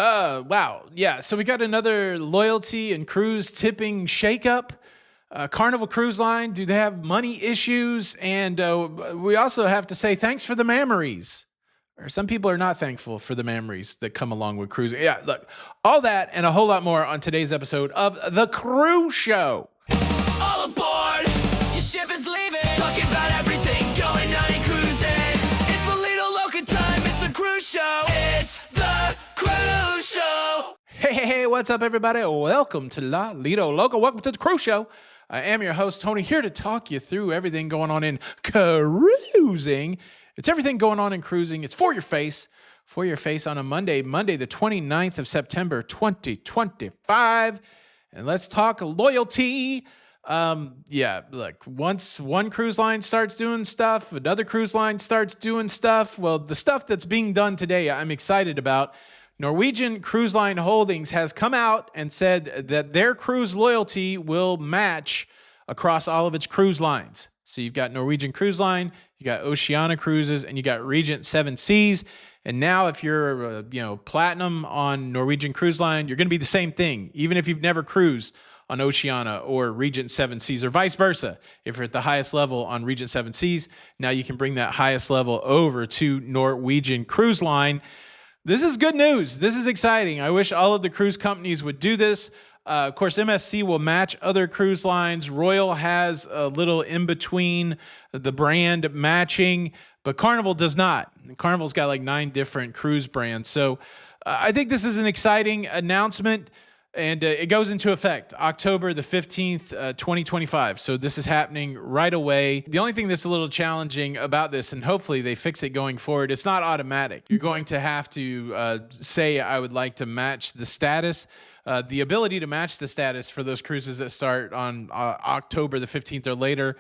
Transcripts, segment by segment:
Wow. Yeah. So we got another loyalty and cruise tipping shakeup. Carnival Cruise Line, do they have money issues? And we also have to say thanks for the memories. Or some people are not thankful for the memories that come along with cruising. Yeah, look, all that and a whole lot more on today's episode of The Cruise Show. All aboard! Your ship is leaving. Talking about everything going on in cruising. It's the Lido Loca time. It's the cruise show. It's the cruise show. Hey, what's up, everybody? Welcome to La Lido Loca. Welcome to The Cruise Show. I am your host, Tony, here to talk you through everything going on in cruising. It's everything going on in cruising. It's for your face on a Monday the 29th of September, 2025. And let's talk loyalty. Look, once one cruise line starts doing stuff, another cruise line starts doing stuff. Well, the stuff that's being done today, I'm excited about. Norwegian Cruise Line Holdings has come out and said that their cruise loyalty will match across all of its cruise lines. So you've got Norwegian Cruise Line, you got Oceania Cruises, and you got Regent Seven Seas. And now if you're, platinum on Norwegian Cruise Line, you're going to be the same thing, even if you've never cruised on Oceania or Regent Seven Seas, or vice versa. If you're at the highest level on Regent Seven Seas, now you can bring that highest level over to Norwegian Cruise Line. This is good news. This is exciting. I wish all of the cruise companies would do this. Of course, MSC will match other cruise lines. Royal has a little in between the brand matching, but Carnival does not. Carnival's got like 9 different cruise brands. So I think this is an exciting announcement. And it goes into effect October the 15th, 2025. So this is happening right away. The only thing that's a little challenging about this, and hopefully they fix it going forward, it's not automatic. You're going to have to say, I would like to match the status. The ability to match the status for those cruises that start on October the 15th or later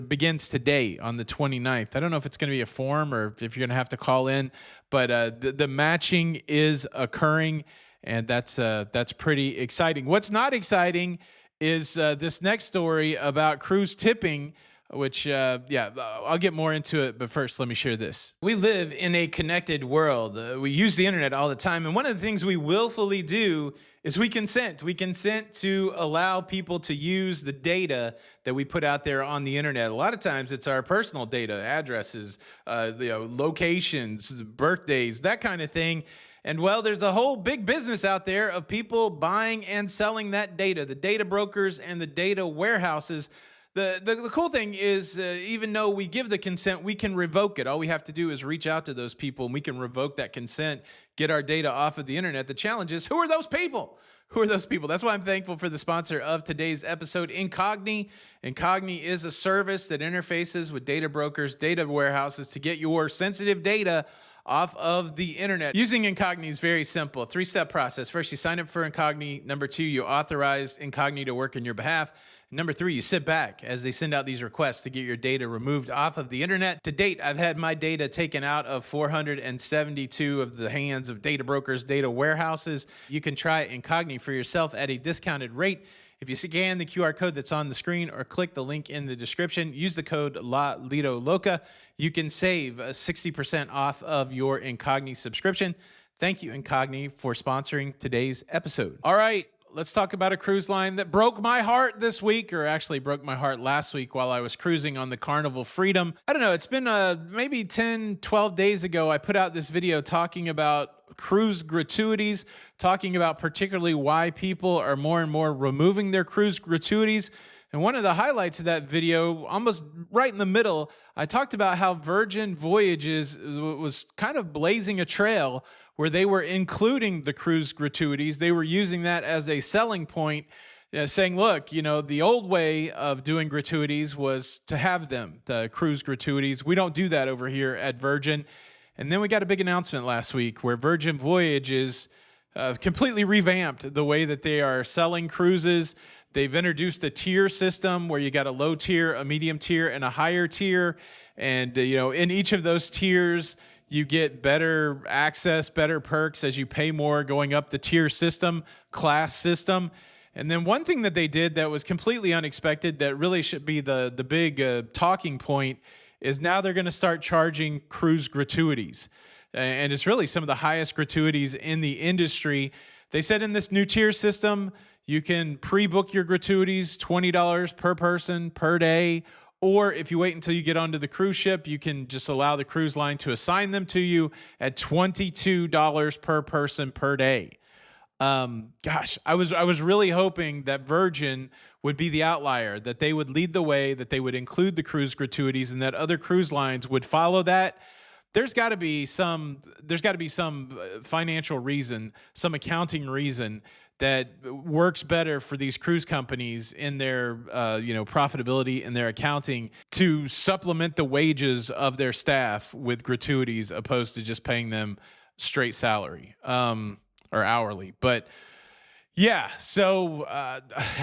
begins today on the 29th. I don't know if it's going to be a form or if you're going to have to call in, but the matching is occurring. And that's pretty exciting. What's not exciting is this next story about cruise tipping, which, I'll get more into it. But first, let me share this. We live in a connected world. We use the internet all the time. And one of the things we willfully do is we consent. We consent to allow people to use the data that we put out there on the internet. A lot of times it's our personal data, addresses, locations, birthdays, that kind of thing. And well, there's a whole big business out there of people buying and selling that data, the data brokers and the data warehouses. The cool thing is, even though we give the consent, we can revoke it. All we have to do is reach out to those people and we can revoke that consent, get our data off of the internet. The challenge is, who are those people? Who are those people? That's why I'm thankful for the sponsor of today's episode, Incogni. Incogni is a service that interfaces with data brokers, data warehouses to get your sensitive data off of the internet. Using Incogni is very simple. 3-step process. First, you sign up for Incogni. Number 2, you authorize Incogni to work on your behalf. Number 3, you sit back as they send out these requests to get your data removed off of the internet. To date, I've had my data taken out of 472 of the hands of data brokers, data warehouses. You can try Incogni for yourself at a discounted rate. If you scan the QR code that's on the screen or click the link in the description, use the code LIDO-LOCA, you can save 60% off of your Incogni subscription. Thank you, Incogni, for sponsoring today's episode. All right, let's talk about a cruise line that broke my heart this week, or actually broke my heart last week while I was cruising on the Carnival Freedom. I don't know, it's been maybe 10, 12 days ago, I put out this video talking about cruise gratuities, talking about particularly why people are more and more removing their cruise gratuities. And one of the highlights of that video, almost right in the middle, I talked about how Virgin Voyages was kind of blazing a trail where they were including the cruise gratuities. They were using that as a selling point, saying, look, the old way of doing gratuities was to have them, the cruise gratuities. We don't do that over here at Virgin. And then we got a big announcement last week where Virgin Voyages completely revamped the way that they are selling cruises. They've introduced a tier system where you got a low tier, a medium tier, and a higher tier. And, in each of those tiers, you get better access, better perks as you pay more going up the tier system, class system. And then one thing that they did that was completely unexpected that really should be the big talking point is now they're going to start charging cruise gratuities. and it's really some of the highest gratuities in the industry. They said in this new tier system, you can pre-book your gratuities, $20 per person per day. Or if you wait until you get onto the cruise ship, you can just allow the cruise line to assign them to you at $22 per person per day. Gosh, I was really hoping that Virgin would be the outlier, that they would lead the way, that they would include the cruise gratuities, and that other cruise lines would follow that. There's got to be some financial reason, some accounting reason that works better for these cruise companies in their profitability and their accounting to supplement the wages of their staff with gratuities opposed to just paying them straight salary or hourly. But yeah, so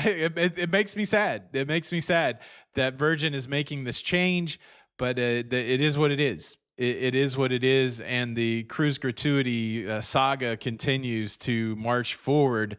it makes me sad. It makes me sad that Virgin is making this change, but it is what it is. It is what it is, and the cruise gratuity saga continues to march forward.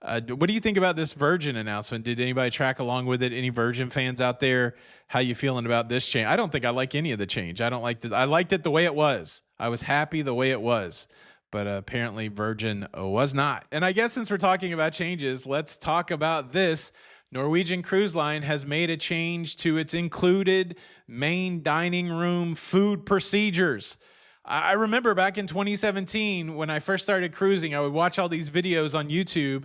What do you think about this Virgin announcement? Did anybody track along with it? Any Virgin fans out there? How you feeling about this change? I don't think I like any of the change. I liked it the way it was. I was happy the way it was, but apparently Virgin was not. And I guess since we're talking about changes, let's talk about this. Norwegian Cruise Line has made a change to its included main dining room food procedures. I remember back in 2017 when I first started cruising, I would watch all these videos on YouTube,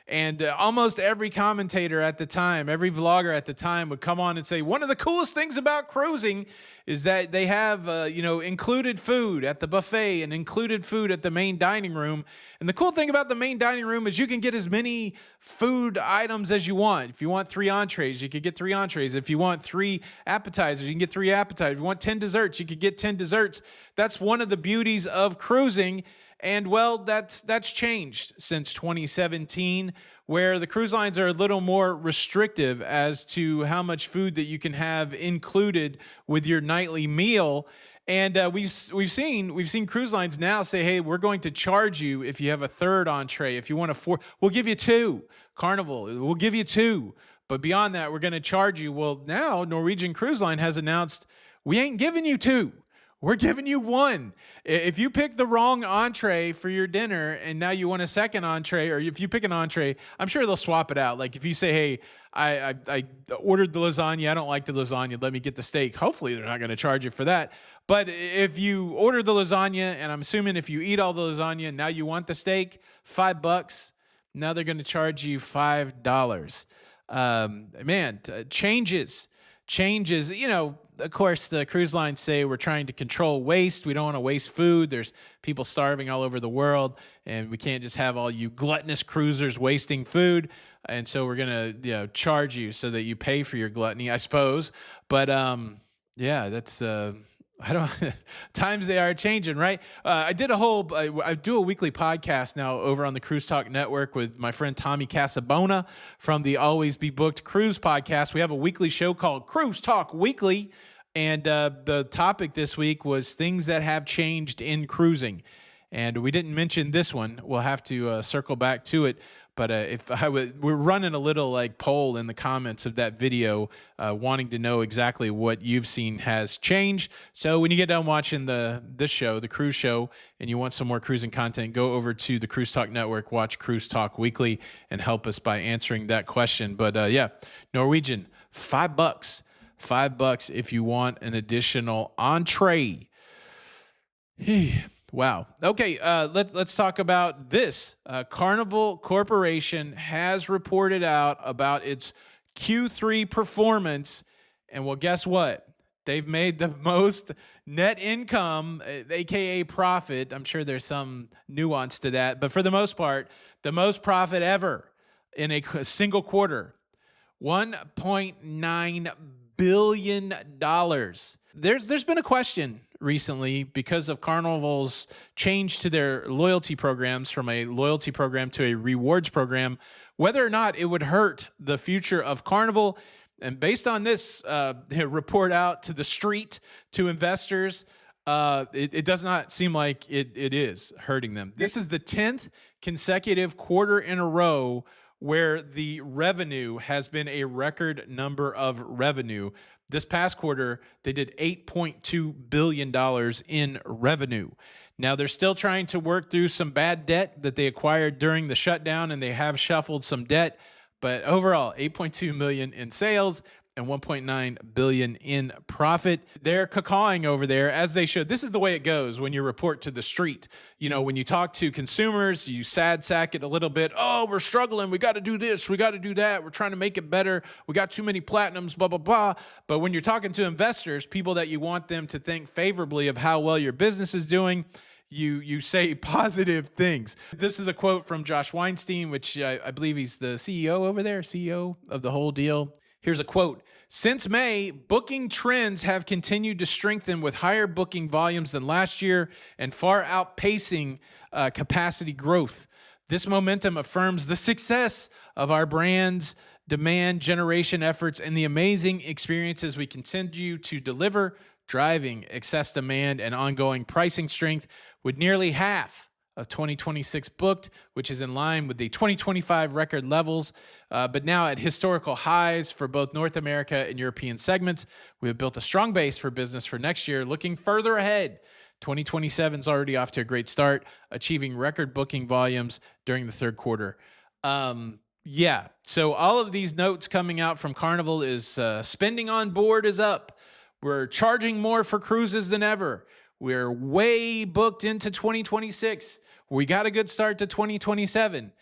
and almost every commentator at the time, every vlogger at the time would come on and say, one of the coolest things about cruising is that they have, included food at the buffet and included food at the main dining room. And the cool thing about the main dining room is you can get as many food items as you want. If you want 3 entrees, you could get 3 entrees. If you want 3 appetizers, you can get 3 appetizers. If you want 10 desserts, you could get 10 desserts. That's one of the beauties of cruising. And well, that's changed since 2017, where the cruise lines are a little more restrictive as to how much food that you can have included with your nightly meal. And we've seen cruise lines now say, hey, we're going to charge you if you have a 3rd entree. If you want a 4th, we'll give you 2. Carnival, we'll give you 2. But beyond that, we're going to charge you. Well, now Norwegian Cruise Line has announced we ain't giving you 2. We're giving you 1. If you pick the wrong entree for your dinner and now you want a 2nd entree, or if you pick an entree, I'm sure they'll swap it out. Like if you say, hey, I ordered the lasagna, I don't like the lasagna, let me get the steak. Hopefully they're not going to charge you for that. But if you order the lasagna, and I'm assuming if you eat all the lasagna and now you want the steak, $5, now they're going to charge you $5. Changes, of course, the cruise lines say we're trying to control waste. We don't want to waste food. There's people starving all over the world, and we can't just have all you gluttonous cruisers wasting food. And so we're going to, charge you so that you pay for your gluttony, I suppose. But that's I don't. Times they are changing, right? I do a weekly podcast now over on the Cruise Talk Network with my friend Tommy Casabona from the Always Be Booked Cruise podcast. We have a weekly show called Cruise Talk Weekly, and the topic this week was things that have changed in cruising. And we didn't mention this one. We'll have to circle back to it. But we're running a little poll in the comments of that video, wanting to know exactly what you've seen has changed. So when you get done watching this show, the cruise show, and you want some more cruising content, go over to the Cruise Talk Network, watch Cruise Talk Weekly, and help us by answering that question. But Norwegian, $5, $5 if you want an additional entree. Wow. Okay, let's talk about this. Carnival Corperation has reported out about its Q3 performance, and well, guess what? They've made the most net income, aka profit. I'm sure there's some nuance to that, but for the most part, the most profit ever in a single quarter. $1.9 billion. There's been a question recently because of Carnival's change to their loyalty programs from a loyalty program to a rewards program, whether or not it would hurt the future of Carnival. And based on this report out to the street, to investors, it does not seem like it is hurting them. This is the 10th consecutive quarter in a row where the revenue has been a record number of revenue. This past quarter, they did $8.2 billion in revenue. Now, they're still trying to work through some bad debt that they acquired during the shutdown, and they have shuffled some debt. But overall, 8.2 million in sales and 1.9 billion in profit. They're cacawing over there, as they should. This is the way it goes when you report to the street. You know, when you talk to consumers, you sad sack it a little bit. Oh, we're struggling. We got to do this. We got to do that. We're trying to make it better. We got too many platinums, blah, blah, blah. But when you're talking to investors, people that you want them to think favorably of how well your business is doing, you say positive things. This is a quote from Josh Weinstein, which I believe he's the CEO over there, CEO of the whole deal. Here's a quote. Since May, booking trends have continued to strengthen with higher booking volumes than last year and far outpacing capacity growth. This momentum affirms the success of our brand's demand generation efforts and the amazing experiences we continue to deliver, driving excess demand and ongoing pricing strength, with nearly half of 2026 booked, which is in line with the 2025 record levels, but now at historical highs for both North America and European segments. We have built a strong base for business for next year. Looking further ahead, 2027 is already off to a great start, achieving record booking volumes during the third quarter. Yeah, so all of these notes coming out from Carnival is spending on board is up. We're charging more for cruises than ever. We're way booked into 2026. We got a good start to 2027.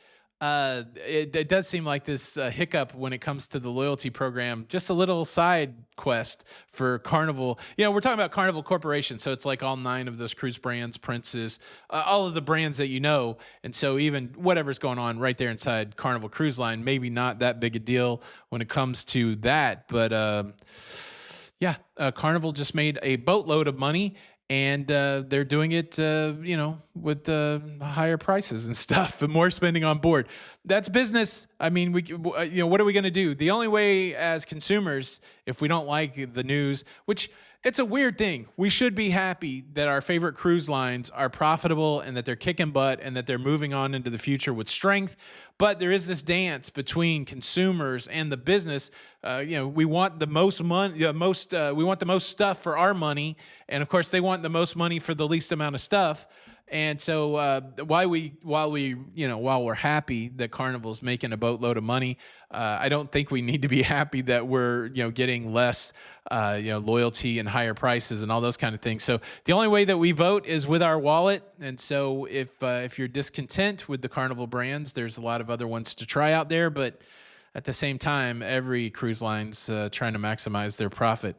It does seem like this hiccup when it comes to the loyalty program, just a little side quest for Carnival. You know, we're talking about Carnival Corperation, so it's like all 9 of those cruise brands, Princes, all of the brands that you know. And so even whatever's going on right there inside Carnival Cruise Line, maybe not that big a deal when it comes to that. But Carnival just made a boatload of money. And they're doing it, with higher prices and stuff, and more spending on board. That's business. I mean, what are we going to do? The only way as consumers, if we don't like the news, which it's a weird thing, we should be happy that our favorite cruise lines are profitable and that they're kicking butt and that they're moving on into the future with strength. But there is this dance between consumers and the business. We want the most money, we want the most stuff for our money, and of course they want the most money for the least amount of stuff. And so while we're happy that Carnival's making a boatload of money, I don't think we need to be happy that we're getting less loyalty and higher prices and all those kind of things. So the only way that we vote is with our wallet. And so if you're discontent with the Carnival brands, there's a lot of other ones to try out there. But at the same time, every cruise line's trying to maximize their profit.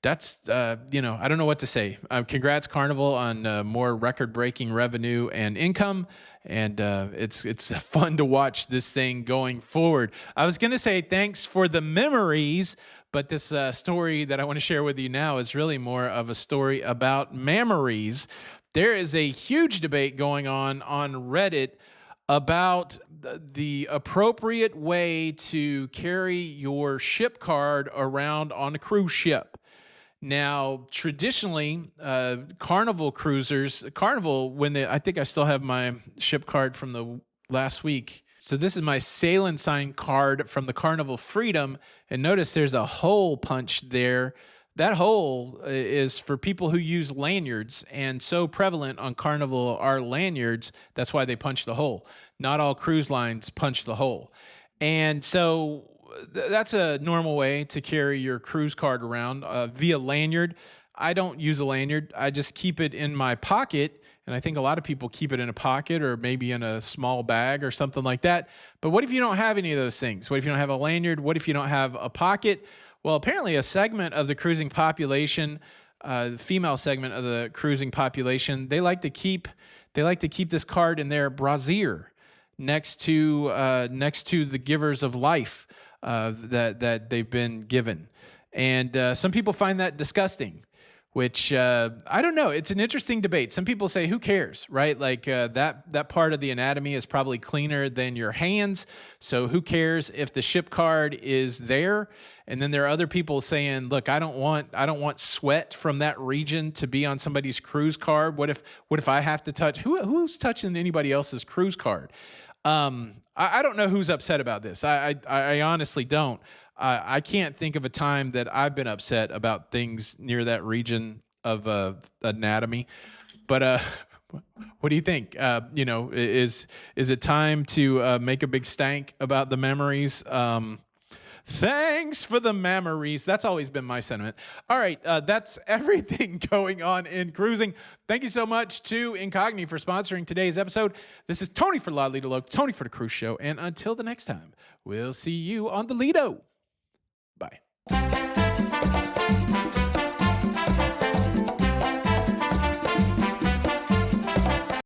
That's, I don't know what to say. Congrats, Carnival, on more record-breaking revenue and income. And it's fun to watch this thing going forward. I was going to say thanks for the memories, but this story that I want to share with you now is really more of a story about memories. There is a huge debate going on Reddit about the appropriate way to carry your ship card around on a cruise ship. Now, traditionally, Carnival cruisers, I think I still have my ship card from the last week. So this is my sail and sign card from the Carnival Freedom. And notice there's a hole punched there. That hole is for people who use lanyards, and so prevalent on Carnival are lanyards. That's why they punch the hole. Not all cruise lines punch the hole. And so that's a normal way to carry your cruise card around via lanyard. I don't use a lanyard. I just keep it in my pocket, and I think a lot of people keep it in a pocket or maybe in a small bag or something like that. But what if you don't have any of those things? What if you don't have a lanyard? What if you don't have a pocket? Well, apparently a segment of the cruising population, the female segment of the cruising population, they like to keep this card in their brassiere next to the givers of life that they've been given. And some people find that disgusting, which I don't know. It's an interesting debate. Some people say, who cares, right? Like that part of the anatomy is probably cleaner than your hands. So who cares if the ship card is there? And then there are other people saying, look, I don't want sweat from that region to be on somebody's cruise card. What if I have to touch, who's touching anybody else's cruise card? I don't know who's upset about this. I honestly don't. I can't think of a time that I've been upset about things near that region of anatomy. But what do you think? Is it time to make a big stank about the memories? Thanks for the memories. That's always been my sentiment. All right, that's everything going on in cruising. Thank you so much to Incogni for sponsoring today's episode. This is Tony for La Lido Loca, Tony for the Cruise Show, and until the next time, we'll see you on the Lido. Bye.